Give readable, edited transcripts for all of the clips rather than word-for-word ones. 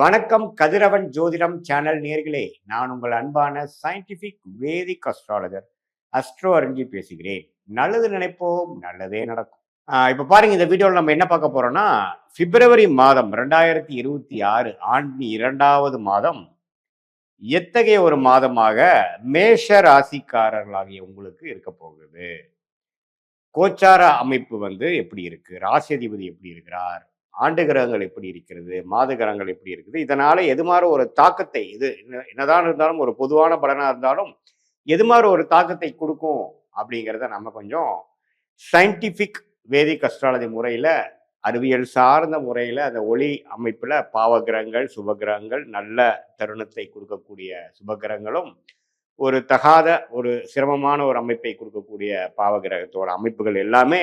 வணக்கம் கதிரவன் ஜோதிடம் சேனல் நேர்களே, நான் உங்கள் அன்பான சயின்டிபிக் வேதிக் அஸ்ட்ராலஜர் அஸ்ட்ரோ அறிஞ்சி பேசுகிறேன். நல்லது நினைப்போம், நல்லதே நடக்கும். இப்ப பாருங்க, இந்த வீடியோவில் நம்ம என்ன பார்க்க போறோம்னா, பிப்ரவரி மாதம் 2026 ஆண்டின் 2வது மாதம் எத்தகைய ஒரு மாதமாக மேஷ ராசிக்காரர்களாகிய உங்களுக்கு இருக்க போகுது. கோச்சார அமைப்பு எப்படி இருக்கு, ராசியதிபதி எப்படி இருக்கிறார், ஆண்டு கிரகங்கள் எப்படி இருக்கிறது, மாத கிரகங்கள் எப்படி இருக்குது, இதனால எது மாதிரி ஒரு தாக்கத்தை, இது என்னதான் இருந்தாலும் ஒரு பொதுவான பலனா இருந்தாலும் எது மாதிரி ஒரு தாக்கத்தை கொடுக்கும் அப்படிங்கிறத நம்ம கொஞ்சம் சயின்டிபிக் வேதிக் அஸ்ட்ராலஜி முறையில, அறிவியல் சார்ந்த முறையில, அந்த ஒளி அமைப்புல பாவகிரகங்கள் சுபகிரகங்கள் நல்ல தருணத்தை கொடுக்கக்கூடிய சுபகிரகங்களும், ஒரு தகாத ஒரு சிரமமான ஒரு அமைப்பை கொடுக்கக்கூடிய பாவகிரகத்தோட அமைப்புகள் எல்லாமே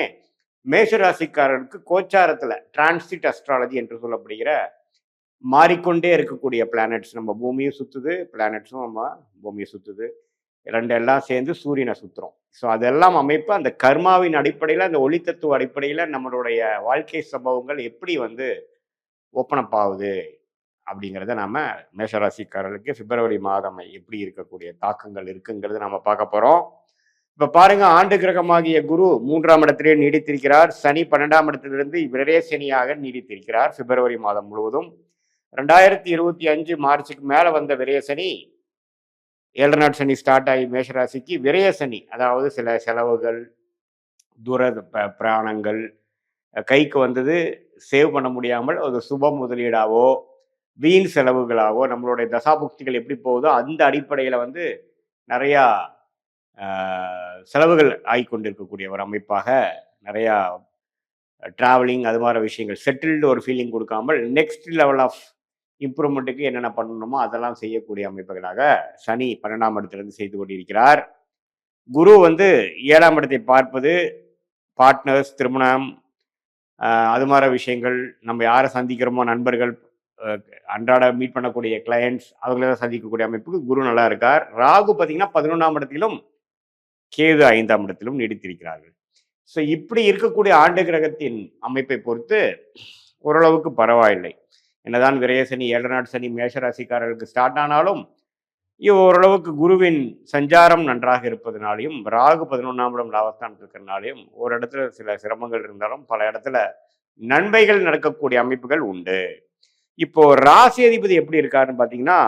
மேஷராசிக்காரருக்கு கோச்சாரத்துல டிரான்சிட் அஸ்ட்ராலஜி என்று சொல்லப்படுகிற மாறிக்கொண்டே இருக்கக்கூடிய பிளானட்ஸ், நம்ம பூமியும் சுத்துது, பிளானட்ஸும் நம்ம பூமியை சுத்துது, ரெண்டு எல்லாம் சேர்ந்து சூரியனை சுத்துறோம். ஸோ அதெல்லாம் அமைப்பு அந்த கர்மாவின் அடிப்படையில், அந்த ஒளித்தத்துவ அடிப்படையில் நம்மளுடைய வாழ்க்கை சம்பவங்கள் எப்படி ஓப்பன் அப் ஆகுது அப்படிங்கிறத நாம மேஷராசிக்காரர்களுக்கு பிப்ரவரி மாதம் எப்படி இருக்கக்கூடிய தாக்கங்கள் இருக்குங்கிறத நம்ம பார்க்க போறோம். இப்ப பாருங்க, ஆண்டு கிரகமாகிய குரு 3ஆம் இடத்திலே நீடித்திருக்கிறார். சனி 12ஆம் இடத்திலிருந்து விரயசனியாக நீடித்திருக்கிறார் பிப்ரவரி மாதம் முழுவதும். 2025 மார்ச்சுக்கு மேல வந்த விரயசனி, 7 நாட் சனி ஸ்டார்ட் ஆகி மேஷராசிக்கு விரயசனி, அதாவது சில செலவுகள், தூர பிராணங்கள், கைக்கு வந்தது சேவ் பண்ண முடியாமல் ஒரு சுப முதலீடாவோ வீண் செலவுகளாகவோ, நம்மளுடைய தசாபுக்திகள் எப்படி போகுதோ அந்த அடிப்படையில நிறையா செலவுகள் ஆகிக்கொண்டிருக்கக்கூடிய ஒரு அமைப்பாக, நிறையா டிராவலிங் அது மாதிரி விஷயங்கள், செட்டில்டு ஒரு ஃபீலிங் கொடுக்காமல் நெக்ஸ்ட் லெவல் ஆஃப் இம்ப்ரூவ்மெண்ட்டுக்கு என்னென்ன பண்ணணுமோ அதெல்லாம் செய்யக்கூடிய அமைப்புகளாக சனி 12ஆம் இடத்திலிருந்து செய்து கொண்டிருக்கிறார். குரு 7ஆம் இடத்தை பார்ப்பது பார்ட்னர்ஸ், திருமணம், அது மாதிரி விஷயங்கள், நம்ம யாரை சந்திக்கிறோமோ நண்பர்கள், அன்றாட மீட் பண்ணக்கூடிய கிளையண்ட்ஸ், அவங்கள சந்திக்கக்கூடிய அமைப்புக்கு குரு நல்லா இருக்கார். ராகு பார்த்தீங்கன்னா 11ஆம் இடத்திலும், கேது 5ஆம் இடத்திலும் நீடித்திருக்கிறார்கள். ஸோ இப்படி இருக்கக்கூடிய ஆண்டு கிரகத்தின் அமைப்பை பொறுத்து ஓரளவுக்கு பரவாயில்லை. என்னதான் விரயசனி 7 நாட் சனி மேஷராசிக்காரர்களுக்கு ஸ்டார்ட் ஆனாலும், ஓரளவுக்கு குருவின் சஞ்சாரம் நன்றாக இருப்பதனாலையும், ராகு 11ஆம் இடம் லாபஸ்தானத்தில் இருக்கிறனாலையும் ஒரு இடத்துல சில சிரமங்கள் இருந்தாலும் பல இடத்துல நன்மைகள் நடக்கக்கூடிய அமைப்புகள் உண்டு. இப்போ ராசி அதிபதி எப்படி இருக்காருன்னு பார்த்தீங்கன்னா,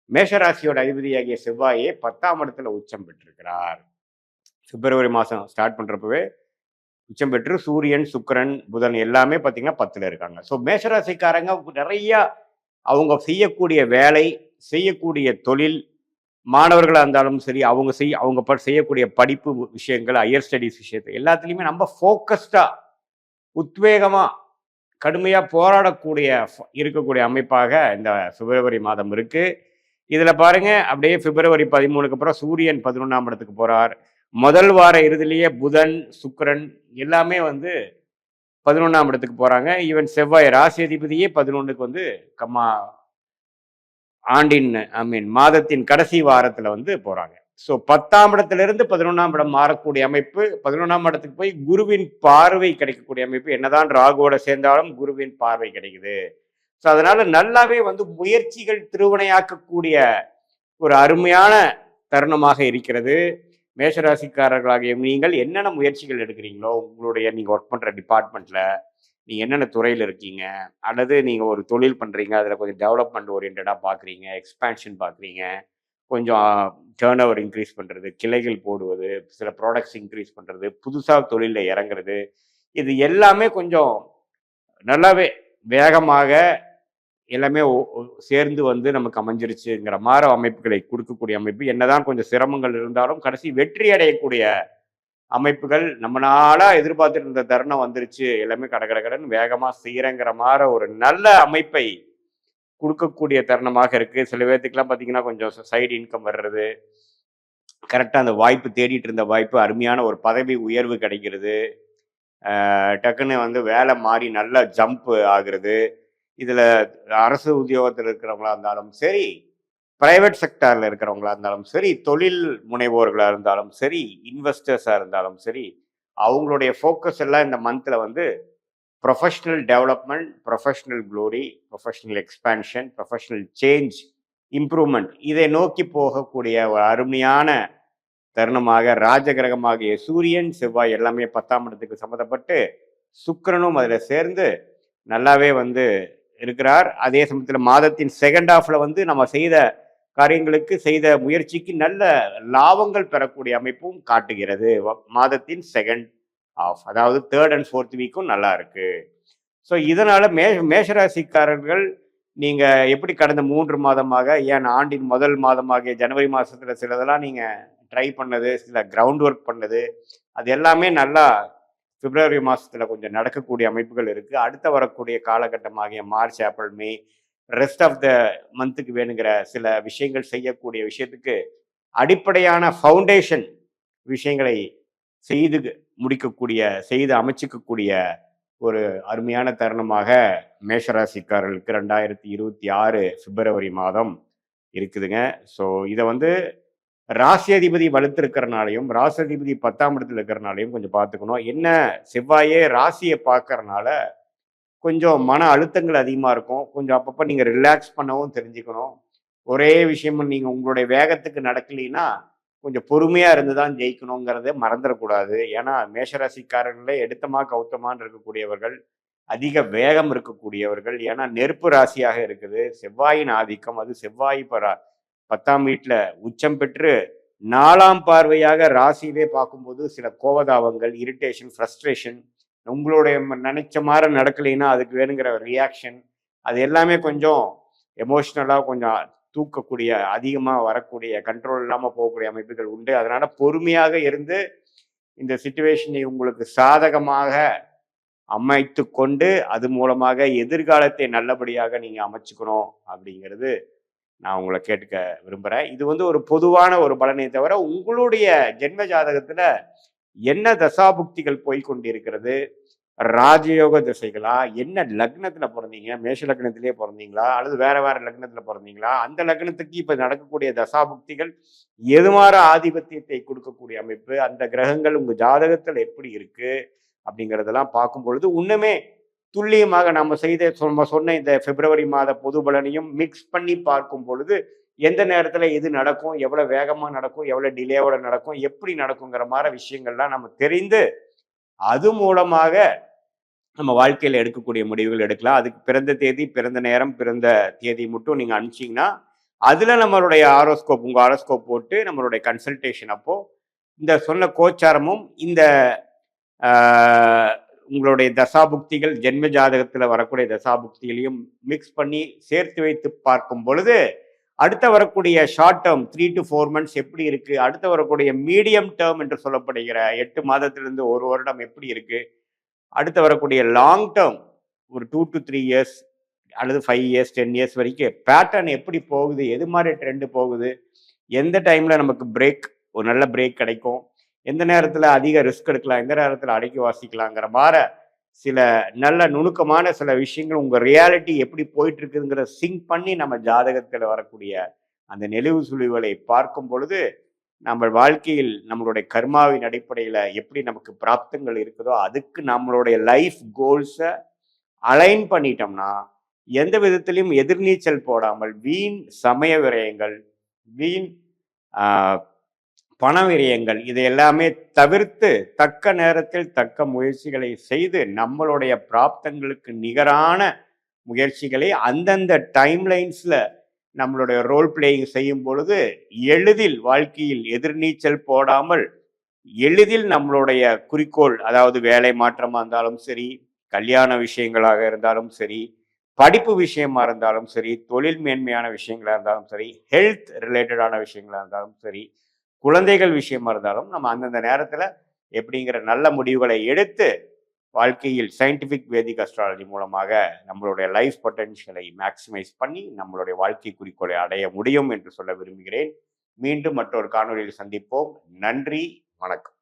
மேஷராசியோட அதிபதியாகிய செவ்வாயே 10ஆம் இடத்துல உச்சம் பெற்றிருக்கிறார். பிப்ரவரி மாதம் ஸ்டார்ட் பண்ணுறப்பவே உச்சம் பெற்று சூரியன், சுக்கிரன், புதன் எல்லாமே பார்த்தீங்கன்னா 10ல் இருக்காங்க. ஸோ மேஷராசிக்காரங்க நிறைய அவங்க செய்யக்கூடிய வேலை, செய்யக்கூடிய தொழில், மாணவர்களாக இருந்தாலும் சரி, அவங்க செய்யக்கூடிய படிப்பு விஷயங்கள், ஹையர் ஸ்டடீஸ் விஷயத்தை எல்லாத்துலேயுமே நம்ம ஃபோக்கஸ்டாக, உத்வேகமாக, கடுமையாக போராடக்கூடிய இருக்கக்கூடிய அமைப்பாக இந்த பிப்ரவரி மாதம் இருக்கு. இதில் பாருங்க, அப்படியே பிப்ரவரி 13க்கு அப்புறம் சூரியன் 11ஆம் இடத்துக்கு போறார். முதல் வார இறுதியிலேயே புதன், சுக்கிரன் எல்லாமே 11ஆம் இடத்துக்கு போறாங்க. ஈவன் செவ்வாய் ராசி அதிபதியே 11க்கு மாதத்தின் கடைசி வாரத்துல போறாங்க. ஸோ 10ஆம் இடத்திலிருந்து 11ஆம் இடம் மாறக்கூடிய அமைப்பு, 11ஆம் இடத்துக்கு போய் குருவின் பார்வை கிடைக்கக்கூடிய அமைப்பு. என்னதான் ராகுவோட சேர்ந்தாலும் குருவின் பார்வை கிடைக்குது. ஸோ அதனால நல்லாவே முயற்சிகள் திருவினையாக்கக்கூடிய ஒரு அருமையான தருணமாக இருக்கிறது. மேஷராசிக்காரர்களாகிய நீங்கள் என்னென்ன முயற்சிகள் எடுக்கிறீங்களோ, உங்களுடைய நீங்கள் ஒர்க் பண்ணுற டிபார்ட்மெண்ட்டில் நீங்கள் என்னென்ன துறையில் இருக்கீங்க, அல்லது நீங்கள் ஒரு தொழில் பண்ணுறீங்க, அதில் கொஞ்சம் டெவலப்மெண்ட் ஓரியன்டாக பார்க்குறீங்க, எக்ஸ்பேன்ஷன் பார்க்குறீங்க, கொஞ்சம் டேர்ன் ஓவர் இன்க்ரீஸ் பண்ணுறது, கிளைகள் போடுவது, சில ப்ராடக்ட்ஸ் இன்க்ரீஸ் பண்ணுறது, புதுசாக தொழிலில் இறங்குறது, இது எல்லாமே கொஞ்சம் நல்லாவே வேகமாக எல்லாமே சேர்ந்து நமக்கு அமைஞ்சிருச்சுங்கிற மாதிரி அமைப்புகளை கொடுக்கக்கூடிய அமைப்பு. என்னதான் கொஞ்சம் சிரமங்கள் இருந்தாலும் கடைசி வெற்றி அடையக்கூடிய அமைப்புகள், நம்மளால எதிர்பார்த்துட்டு இருந்த தருணம் வந்துருச்சு, எல்லாமே கடகடகடன் வேகமா செய்யறங்கிற மாதிரி ஒரு நல்ல அமைப்பை கொடுக்கக்கூடிய தருணமாக இருக்கு. சில பேர்த்துக்கெல்லாம் பார்த்தீங்கன்னா கொஞ்சம் சைடு இன்கம் வர்றது, கரெக்டாக அந்த வாய்ப்பு தேடிட்டு இருந்த வாய்ப்பு, அருமையான ஒரு பதவி உயர்வு கிடைக்கிறது, டக்குன்னு வேலை மாறி நல்லா ஜம்ப் ஆகுறது. இதுல அரசு உத்தியோகத்தில் இருக்கிறவங்களா இருந்தாலும் சரி, பிரைவேட் செக்டார்ல இருக்கிறவங்களா இருந்தாலும் சரி, தொழில் முனைவோர்களா இருந்தாலும் சரி, இன்வெஸ்டர்ஸா இருந்தாலும் சரி, அவங்களுடைய ஃபோக்கஸ் எல்லாம் இந்த மந்த்ல professional development, professional glory, professional expansion, professional change, improvement இதை நோக்கி போகக்கூடிய ஒரு அருமையான தருணமாக ராஜகிரகமாகிய சூரியன், செவ்வாய் எல்லாமே 10ஆம் இடத்துக்கு சம்மந்தப்பட்டு சுக்கிரனும் அதில் சேர்ந்து நல்லாவே வந்து இருக்கிறார். அதே சமயத்தில் மாதத்தின் செகண்ட் ஹாஃப்ல வந்து நம்ம செய்த காரியங்களுக்கு செய்த முயற்சிக்கு நல்ல லாபங்கள் பெறக்கூடிய அமைப்பும் காட்டுகிறது. மாதத்தின் செகண்ட் ஆஃப் அதாவது தேர்ட் அண்ட் ஃபோர்த் வீக்கும் நல்லா இருக்கு. ஸோ இதனால மேஷராசிக்காரர்கள் நீங்க எப்படி கடந்த 3 மாதமாக ஏன் ஆண்டின் முதல் மாதமாகிய ஜனவரி மாசத்துல சிலதெல்லாம் நீங்க ட்ரை பண்ணது, சில கிரவுண்ட் ஒர்க் பண்ணது, அது எல்லாமே நல்லா பிப்ரவரி மாசத்துல கொஞ்சம் நடக்கக்கூடிய அமைப்புகள் இருக்கு. அடுத்த வரக்கூடிய காலகட்டமாகிய March, April, May rest of the மந்த்துக்கு வேணுங்கிற சில விஷயங்கள் செய்யக்கூடிய விஷயத்துக்கு அடிப்படையான ஃபவுண்டேஷன் விஷயங்களை செய்து முடிக்கக்கூடிய செய்து அமைச்சிக்கக்கூடிய ஒரு அருமையான தருணமாக மேஷராசிக்காரர்களுக்கு 2026 பிப்ரவரி மாதம் இருக்குதுங்க. ஸோ இதை வந்து ராசி அதிபதி வலுத்திருக்கிறனாலையும் ராசி அதிபதி 10ஆம் இடத்துல இருக்கிறனாலையும் கொஞ்சம் பார்த்துக்கணும். என்ன செவ்வாயே ராசியை பார்க்கறனால கொஞ்சம் மன அழுத்தங்கள் அதிகமாக இருக்கும். கொஞ்சம் அப்பப்போ நீங்கள் ரிலாக்ஸ் பண்ணவும் தெரிஞ்சுக்கணும். ஒரே விஷயமும் நீங்கள் உங்களுடைய வேகத்துக்கு நடக்கலைன்னா கொஞ்சம் பொறுமையாக இருந்து தான் ஜெயிக்கணுங்கிறத மறந்துடக்கூடாது. ஏன்னா மேஷராசிக்காரர்களே எடுத்தமா கவுத்தமான்னு இருக்கக்கூடியவர்கள், அதிக வேகம் இருக்கக்கூடியவர்கள். ஏன்னா நெருப்பு ராசியாக இருக்குது. செவ்வாயின் ஆதிக்கம், அது செவ்வாய் 10ஆம் வீட்டில் உச்சம் பெற்று 4ஆம் பார்வையாக ராசியிலே பார்க்கும்போது சில கோபதாபங்கள், இரிட்டேஷன், ஃப்ரஸ்ட்ரேஷன், உங்களுடைய நினைச்ச மாதிரி நடக்கலைன்னா அதுக்கு வேணுங்கிற ரியாக்ஷன், அது எல்லாமே கொஞ்சம் எமோஷ்னலாக கொஞ்சம் தூக்கக்கூடிய அதிகமாக வரக்கூடிய கண்ட்ரோல் இல்லாமல் போகக்கூடிய அமைப்புகள் உண்டு. அதனால பொறுமையாக இருந்து இந்த சிச்சுவேஷனை உங்களுக்கு சாதகமாக அமைத்து கொண்டு அது மூலமாக எதிர்காலத்தை நல்லபடியாக நீங்கள் அமைச்சுக்கணும் அப்படிங்கிறது நான் உங்களை கேட்டுக்க விரும்புகிறேன். இது வந்து ஒரு பொதுவான ஒரு பலனை தவிர உங்களுடைய ஜென்ம ஜாதகத்தில் என்ன தசாபுக்திகள் போய்கொண்டிருக்கிறது, ராஜயோக திசைகளா, என்ன லக்னத்துல பிறந்தீங்க, மேஷ லக்னத்திலே பிறந்தீங்களா அல்லது வேற வேற லக்னத்துல பிறந்தீங்களா, அந்த லக்னத்துக்கு இப்ப நடக்கக்கூடிய தசாபுக்திகள் எதுமாற ஆதிபத்தியத்தை கொடுக்கக்கூடிய அமைப்பு, அந்த கிரகங்கள் உங்க ஜாதகத்துல எப்படி இருக்கு அப்படிங்கிறதெல்லாம் பார்க்கும் பொழுது இன்னுமே துல்லியமாக நம்ம சொன்ன இந்த பிப்ரவரி மாத பொது பலனையும் மிக்ஸ் பண்ணி பார்க்கும் பொழுது எந்த நேரத்துல எது நடக்கும், எவ்வளவு வேகமா நடக்கும், எவ்வளவு டிலேவோட நடக்கும், எப்படி நடக்குங்கிற மாதிரி விஷயங்கள்லாம் நம்ம தெரிந்து அது மூலமாக நம்ம வாழ்க்கையில் எடுக்கக்கூடிய முடிவுகள் எடுக்கலாம். அதுக்கு பிறந்த தேதி, பிறந்த நேரம், பிறந்த தேதி மட்டும் நீங்கள் அனுப்பிச்சிங்கன்னா அதில் நம்மளுடைய ஆரோஸ்கோப், உங்கள் ஆரோஸ்கோப் போட்டு நம்மளுடைய கன்சல்டேஷன் அப்போ இந்த சொன்ன கோச்சாரமும் இந்த உங்களுடைய தசாபுக்திகள் ஜென்ம ஜாதகத்தில் வரக்கூடிய தசாபுக்திகளையும் மிக்ஸ் பண்ணி சேர்த்து வைத்து பார்க்கும் பொழுது அடுத்த வரக்கூடிய ஷார்ட் டேர்ம் 3 to 4 months எப்படி இருக்கு, அடுத்த வரக்கூடிய மீடியம் டேர்ம் என்று சொல்லப்படுகிற 8 மாதத்திலிருந்து 1 வருடம் எப்படி இருக்கு, அடுத்து வரக்கூடிய லாங் டேர்ம் ஒரு 2 to 3 years அல்லது 5 years 10 years வரைக்கும் பேட்டர்ன் எப்படி போகுது, எது மாதிரி ட்ரெண்டு போகுது, எந்த டைம்ல நமக்கு பிரேக் ஒரு நல்ல பிரேக் கிடைக்கும், எந்த நேரத்தில் அதிக ரிஸ்க் எடுக்கலாம், எந்த நேரத்தில் அடக்கி வாசிக்கலாங்கிற மாதிரி சில நல்ல நுணுக்கமான சில விஷயங்கள் உங்கள் ரியாலிட்டி எப்படி போயிட்டு இருக்குங்கிற சிங்க் பண்ணி நம்ம ஜாதகத்தில் வரக்கூடிய அந்த நெளிவு சுழிவுகளை பார்க்கும் பொழுது நம்ம வாழ்க்கையில் நம்மளுடைய கர்மாவின் அடிப்படையில் எப்படி நமக்கு பிராப்தங்கள் இருக்குதோ அதுக்கு நம்மளுடைய லைஃப் கோல்ஸை அலைன் பண்ணிட்டோம்னா எந்த விதத்திலையும் எதிர்நீச்சல் போடாமல் வீண் சமய விரயங்கள், வீண் பண விரயங்கள் இதை எல்லாமே தவிர்த்து தக்க நேரத்தில் தக்க முயற்சிகளை செய்து நம்மளுடைய பிராப்தங்களுக்கு நிகரான முயற்சிகளை அந்தந்த டைம்லைன்ஸில் நம்மளுடைய ரோல் பிளேயிங் செய்யும் பொழுது எளிதில் வாழ்க்கையில் எதிர்நீச்சல் போடாமல் எளிதில் நம்மளுடைய குறிக்கோள், அதாவது வேலை மாற்றமாக இருந்தாலும் சரி, கல்யாண விஷயங்களாக இருந்தாலும் சரி, படிப்பு விஷயமா இருந்தாலும் சரி, தொழில் மேன்மையான விஷயங்களாக இருந்தாலும் சரி, ஹெல்த் ரிலேட்டடான விஷயங்களாக இருந்தாலும் சரி, குழந்தைகள் விஷயமா இருந்தாலும் நம்ம அந்தந்த நேரத்தில் எப்படிங்கிற நல்ல முடிவுகளை எடுத்து வாழ்க்கையில் சயின்டிஃபிக் வேதிக் அஸ்ட்ராலஜி மூலமாக நம்மளுடைய லைஃப் பொட்டன்ஷியலை மேக்சிமைஸ் பண்ணி நம்மளுடைய வாழ்க்கை குறிக்கோளை அடைய முடியும் என்று சொல்ல விரும்புகிறேன். மீண்டும் மற்றொரு காணொலியில் சந்திப்போம். நன்றி, வணக்கம்.